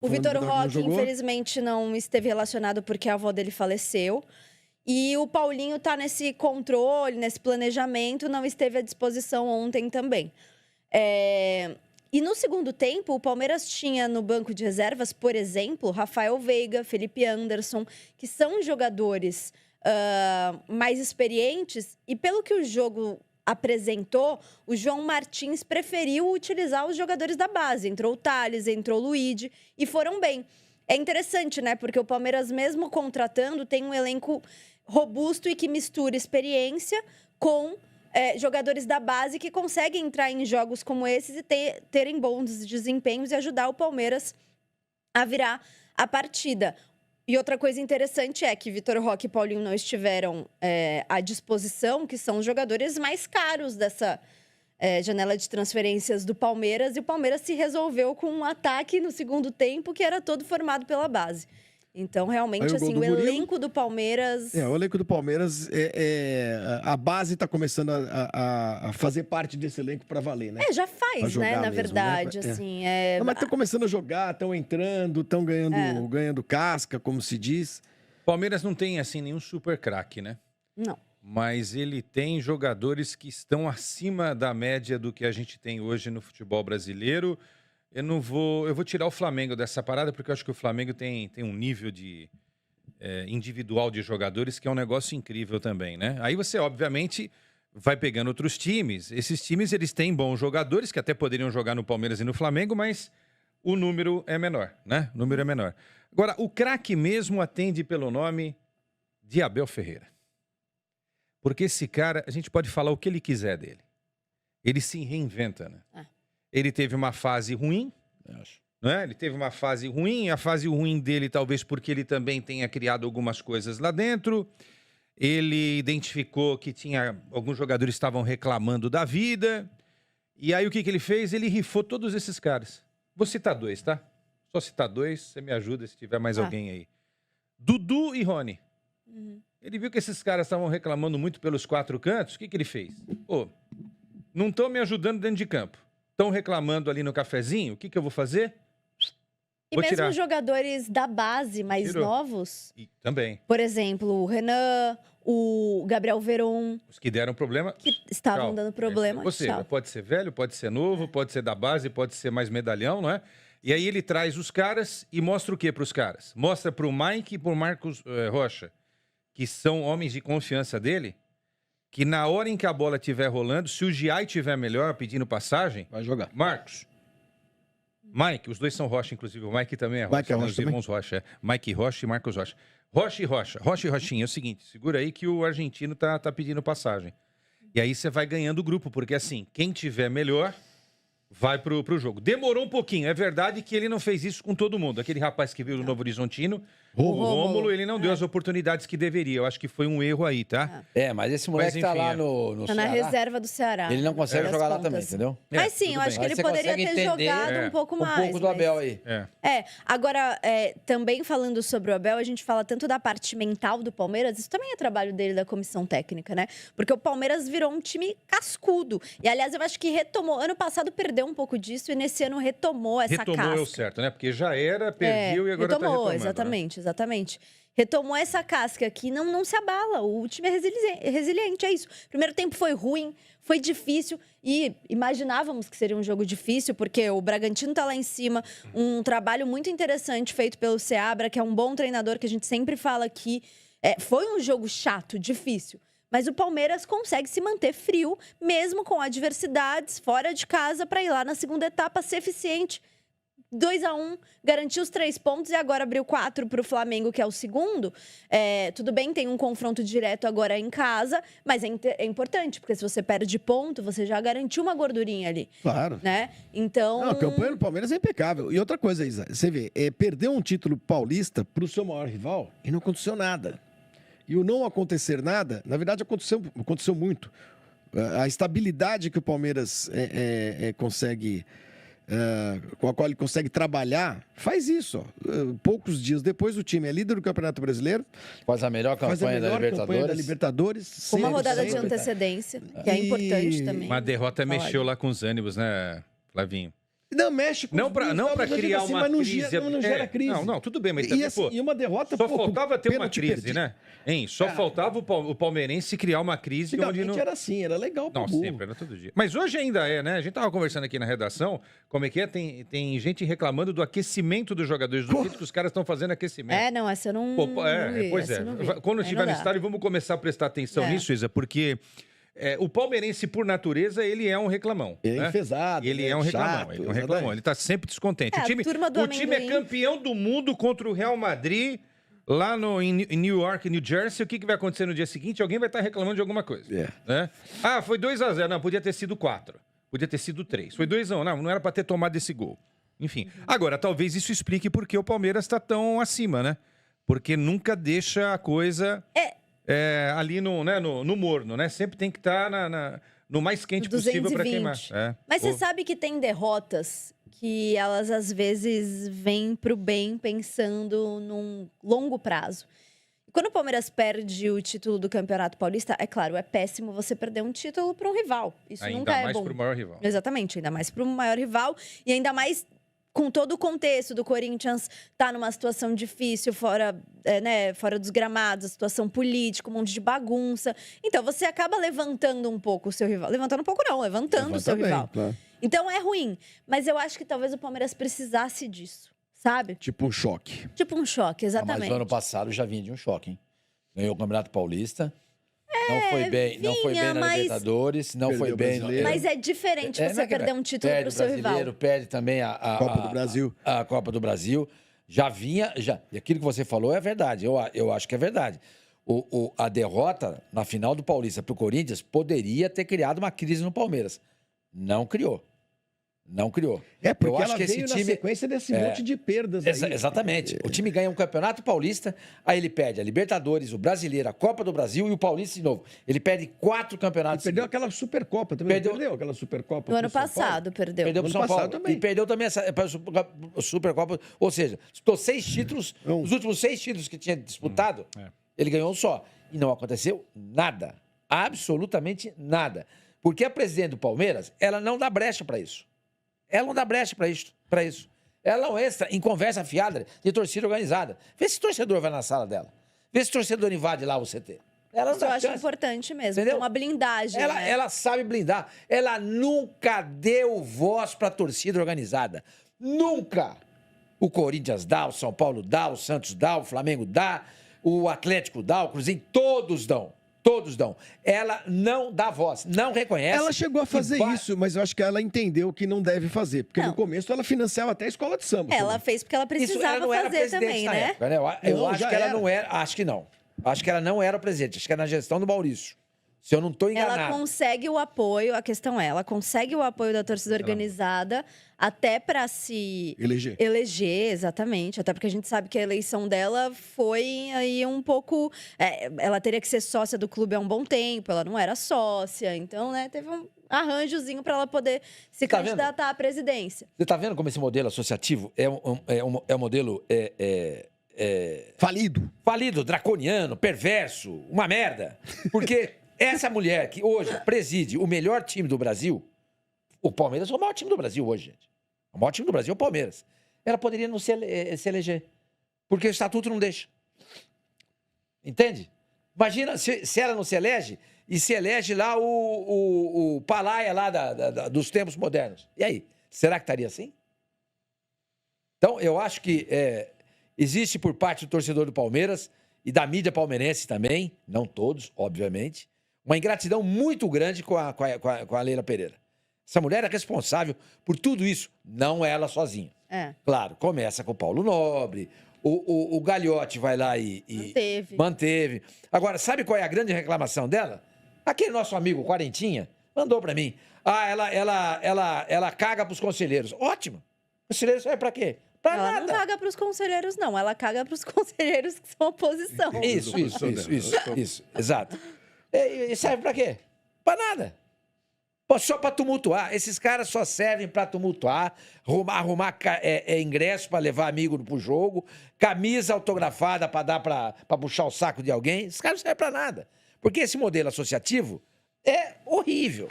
O Vitor Vitor não Roque, jogou? infelizmente, não esteve relacionado porque a avó dele faleceu. E o Paulinho tá nesse controle, nesse planejamento, não esteve à disposição ontem também. E no segundo tempo, o Palmeiras tinha no banco de reservas, por exemplo, Rafael Veiga, Felipe Anderson, que são jogadores mais experientes. E pelo que o jogo apresentou, o João Martins preferiu utilizar os jogadores da base. Entrou o Thales, entrou o Luigi e foram bem. É interessante, né? Porque o Palmeiras, mesmo contratando, tem um elenco robusto e que mistura experiência com jogadores da base que conseguem entrar em jogos como esses e terem bons desempenhos e ajudar o Palmeiras a virar a partida. E outra coisa interessante é que Vitor Roque e Paulinho não estiveram à disposição, que são os jogadores mais caros dessa janela de transferências do Palmeiras. E o Palmeiras se resolveu com um ataque no segundo tempo que era todo formado pela base. Então, realmente, assim, o elenco do Palmeiras... O elenco do Palmeiras, a base está começando a fazer parte desse elenco para valer, né? Já faz, né, na verdade, assim... Não, mas estão começando a jogar, estão entrando, estão ganhando casca, como se diz. Palmeiras não tem, assim, nenhum super craque, né? Não. Mas ele tem jogadores que estão acima da média do que a gente tem hoje no futebol brasileiro. Eu vou tirar o Flamengo dessa parada, porque eu acho que o Flamengo tem um nível de individual de jogadores que é um negócio incrível também, né? Aí você, obviamente, vai pegando outros times. Esses times, eles têm bons jogadores, que até poderiam jogar no Palmeiras e no Flamengo, mas o número é menor, né? O número é menor. Agora, o craque mesmo atende pelo nome de Abel Ferreira. Porque esse cara, a gente pode falar o que ele quiser dele. Ele se reinventa, né? Ele teve uma fase ruim, né? Ele teve uma fase ruim, a fase ruim dele talvez porque ele também tenha criado algumas coisas lá dentro. Ele identificou que alguns jogadores estavam reclamando da vida. E aí o que ele fez? Ele rifou todos esses caras. Vou citar dois, tá? Só citar dois, você me ajuda se tiver mais alguém aí. Dudu e Rony. Ele viu que esses caras estavam reclamando muito pelos quatro cantos. O que ele fez? Não estão me ajudando dentro de campo. Estão reclamando ali no cafezinho, o que eu vou fazer? E mesmo jogadores da base mais novos... Também. Por exemplo, o Renan, o Gabriel Veron... Os que deram problema... Que estavam dando problema. Ou seja, pode ser velho, pode ser novo, pode ser da base, pode ser mais medalhão, não é? E aí ele traz os caras e mostra o que para os caras? Mostra para o Mike e para o Marcos Rocha, que são homens de confiança dele, que na hora em que a bola estiver rolando, se o Giai estiver melhor pedindo passagem... Vai jogar. Marcos. Mike, os dois são Rocha, inclusive. O Mike também é Rocha. Mike é Rocha, os irmãos Rocha. Mike Rocha e Marcos Rocha. Rocha e Rocha. Rocha e Rochinha. É o seguinte, segura aí que o argentino tá pedindo passagem. E aí você vai ganhando o grupo, porque assim, quem tiver melhor... vai pro jogo. Demorou um pouquinho. É verdade que ele não fez isso com todo mundo. Aquele rapaz que veio do Novo Horizontino, o Rômulo, ele não deu as oportunidades que deveria. Eu acho que foi um erro aí, tá? Mas esse moleque tá lá no Tá na Ceará, reserva do Ceará. ele não consegue jogar lá também, entendeu? Mas sim, eu acho que ele poderia ter jogado um pouco mais. Um pouco do Abel aí. Agora, também falando sobre o Abel, a gente fala tanto da parte mental do Palmeiras, isso também é trabalho dele, da comissão técnica, né? Porque o Palmeiras virou um time cascudo. E, aliás, eu acho que retomou. Ano passado perdeu um pouco disso e nesse ano retomou essa casca. Retomou certo, né? Porque já era, perdeu e agora retomou, tá retomando. Exatamente. Retomou essa casca que não se abala. O time é resiliente, é isso. O primeiro tempo foi ruim, foi difícil e imaginávamos que seria um jogo difícil, porque o Bragantino tá lá em cima, um trabalho muito interessante feito pelo Seabra, que é um bom treinador que a gente sempre fala aqui. Foi um jogo chato, difícil. Mas o Palmeiras consegue se manter frio, mesmo com adversidades, fora de casa, para ir lá na segunda etapa, ser eficiente. 2-1, garantiu os 3 pontos e agora abriu 4 para o Flamengo, que é o segundo. Tudo bem, tem um confronto direto agora em casa, mas é importante, porque se você perde ponto, você já garantiu uma gordurinha ali. Claro. Né? Então... A campanha do Palmeiras é impecável. E outra coisa, Isa, você vê, perdeu um título paulista para o seu maior rival e não aconteceu nada. E o não acontecer nada, na verdade, aconteceu muito. A estabilidade que o Palmeiras consegue... com a qual ele consegue trabalhar, faz isso. Poucos dias depois, o time é líder do Campeonato Brasileiro. Faz a melhor campanha da Libertadores. Com uma rodada de antecedência, que é importante também. Uma derrota mexeu lá com os ânimos, né, Flavinho? Não, mexe com não para criar uma crise. Mas não gera crise. Não, tudo bem, mas também, e uma derrota... Só faltava ter uma crise, né? Só faltava o palmeirense criar uma crise. Onde não... era assim, era legal pro Não, sempre, era todo dia. Mas hoje ainda é, né? A gente tava conversando aqui na redação, como é que é? Tem gente reclamando do aquecimento dos jogadores, do jeito que os caras estão fazendo aquecimento. Não, essa eu não vi, pois é. Quando estiver no estádio, vamos começar a prestar atenção nisso, Isa, porque... o palmeirense, por natureza, ele é um reclamão. Ele é enfesado. Ele é um reclamão. Chato, ele é um reclamão. Ele tá sempre descontente. O time é campeão do mundo contra o Real Madrid, lá em New York, New Jersey. O que vai acontecer no dia seguinte? Alguém vai estar reclamando de alguma coisa. Né? Foi 2-0. Não, podia ter sido 4. Podia ter sido 3. Foi 2-1. Não era para ter tomado esse gol. Enfim. Agora, talvez isso explique por que o Palmeiras está tão acima, né? Porque nunca deixa a coisa... ali no morno, né? Sempre tem que estar no mais quente possível para queimar. Mas você sabe que tem derrotas que elas, às vezes, vêm pro bem pensando num longo prazo. Quando o Palmeiras perde o título do Campeonato Paulista, é claro, é péssimo você perder um título para um rival. Isso nunca é bom. Ainda mais pro maior rival. Exatamente, ainda mais pro maior rival. E ainda mais... com todo o contexto do Corinthians tá numa situação difícil, fora dos gramados, a situação política, um monte de bagunça. Então, você acaba levantando um pouco o seu rival. Levantando um pouco não, levantando o seu rival. Claro. Então, é ruim. Mas eu acho que talvez o Palmeiras precisasse disso, sabe? Tipo um choque. Tipo um choque, exatamente. Mas no ano passado já vinha de um choque, hein? Ganhou o Campeonato Paulista. Não foi bem na Libertadores, não foi bem... Mas é diferente você perder um título pro seu rival. Perde também a Copa do Brasil. A Copa do Brasil. Já vinha... E aquilo que você falou é verdade, eu acho que é verdade. A derrota na final do Paulista pro Corinthians poderia ter criado uma crise no Palmeiras. Não criou. Porque eu acho que esse time... na sequência desse monte de perdas aí. Exatamente. O time ganha um Campeonato Paulista, aí ele perde a Libertadores, o Brasileiro, a Copa do Brasil e o Paulista de novo. Ele perde 4 campeonatos. Perdeu aquela Supercopa também. Perdeu aquela Supercopa. No ano passado, perdeu. Perdeu pro São Paulo também. E perdeu também essa Supercopa. Ou seja, disputou 6 títulos. Os últimos 6 títulos que tinha disputado, ele ganhou um só. E não aconteceu nada. Absolutamente nada. Porque a presidente do Palmeiras, ela não dá brecha para isso. Ela não dá brecha para isso. Ela não entra em conversa fiada de torcida organizada. Vê se torcedor vai na sala dela. Vê se torcedor invade lá o CT. Ela não Isso eu acho importante mesmo. Entendeu? Uma blindagem. Ela sabe blindar. Ela nunca deu voz para a torcida organizada. Nunca. O Corinthians dá, o São Paulo dá, o Santos dá, o Flamengo dá, o Atlético dá, o Cruzeiro, todos dão. Todos dão. Ela não dá voz, não reconhece. Ela chegou a fazer isso, mas eu acho que ela entendeu que não deve fazer. Porque no começo ela financiava até a escola de samba. Ela fez porque ela precisava fazer também, né? Época, né? Eu acho que ela não era. Acho que não. Acho que ela não era o presidente. Acho que era na gestão do Maurício. Se eu não estou enganado. Ela consegue o apoio, a questão é, ela consegue o apoio da torcida organizada até para se eleger, exatamente. Até porque a gente sabe que a eleição dela foi aí um pouco... ela teria que ser sócia do clube há um bom tempo, ela não era sócia. Então, né, teve um arranjozinho para ela poder se candidatar à presidência. Você está vendo como esse modelo associativo é um modelo... Falido, draconiano, perverso, uma merda. Porque... Essa mulher que hoje preside o melhor time do Brasil, o Palmeiras é o maior time do Brasil hoje, gente. O maior time do Brasil é o Palmeiras. Ela poderia não se eleger, porque o estatuto não deixa. Entende? Imagina se ela não se elege e se elege lá o Palaia lá dos tempos modernos. E aí? Será que estaria assim? Então, eu acho que existe por parte do torcedor do Palmeiras e da mídia palmeirense também, não todos, obviamente, uma ingratidão muito grande com a Leila Pereira. Essa mulher é responsável por tudo isso, não ela sozinha. Claro, começa com o Paulo Nobre, o Gagliotti vai lá e manteve. Agora, sabe qual é a grande reclamação dela? Aquele nosso amigo Quarentinha mandou pra mim. Ela caga pros conselheiros. Ótimo. Conselheiros serve pra quê? Ela não caga pros conselheiros, não. Ela caga pros conselheiros que são oposição. Isso. Exato. E serve pra quê? Pra nada. Só pra tumultuar. Esses caras só servem pra tumultuar, arrumar ingresso pra levar amigo pro jogo, camisa autografada pra dar pra puxar o saco de alguém. Esses caras não servem pra nada. Porque esse modelo associativo é horrível.